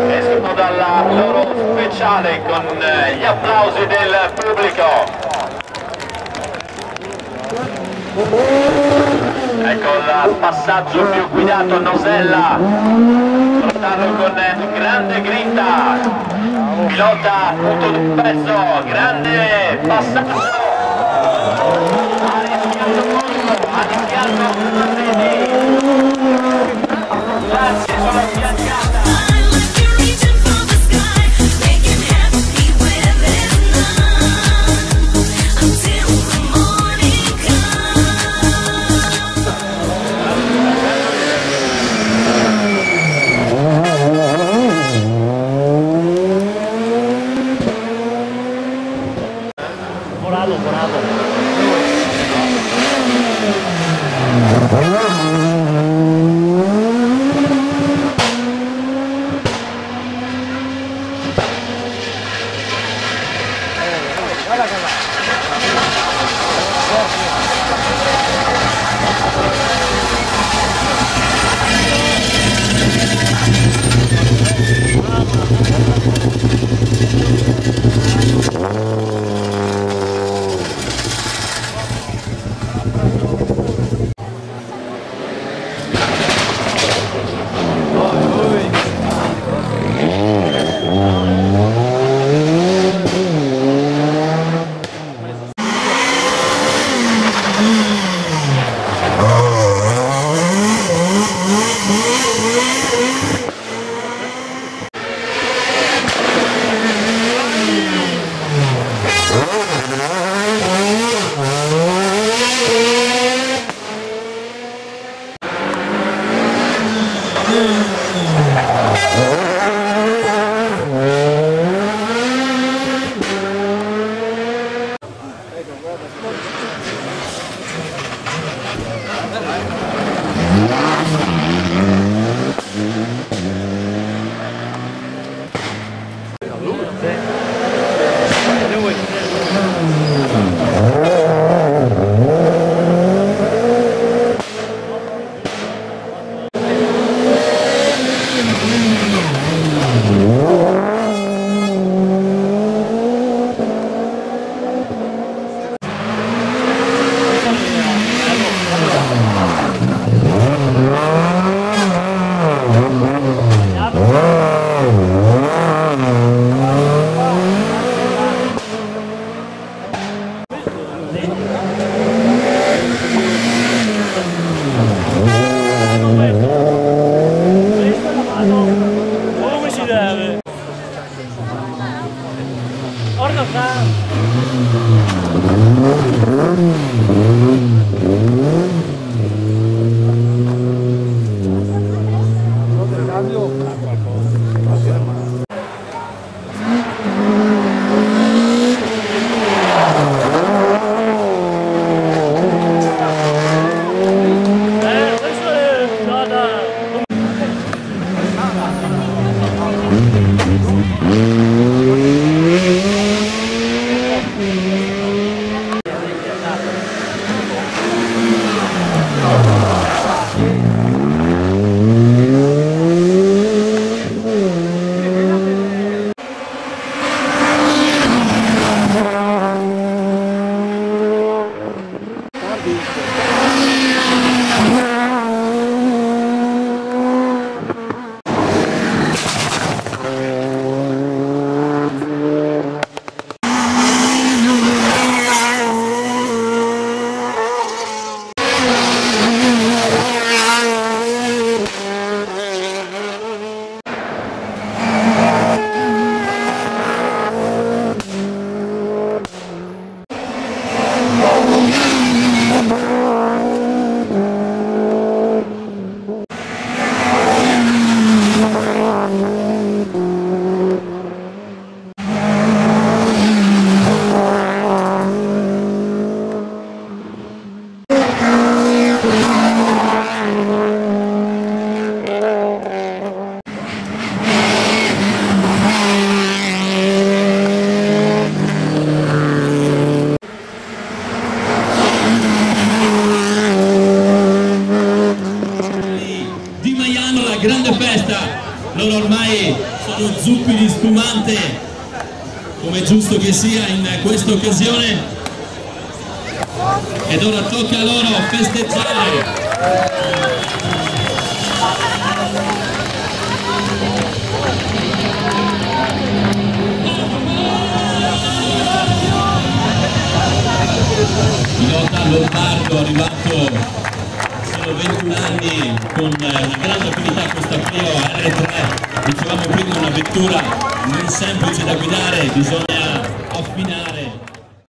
Escono dalla loro speciale con gli applausi del pubblico. Ecco il passaggio più guidato, Nosella, portarlo con grande grinta, pilota tutto d'un pezzo, grande passaggio, ha rischiato molto, ha rischiato grazie sulla fiancata. grande festa, loro ormai sono zuppi di spumante, come è giusto che sia in questa occasione, ed ora tocca a loro festeggiare. Pilota Lombardo, arrivato solo 21 anni, con una grande affinità a questa Clio R3, dicevamo prima una vettura non semplice da guidare, bisogna affinare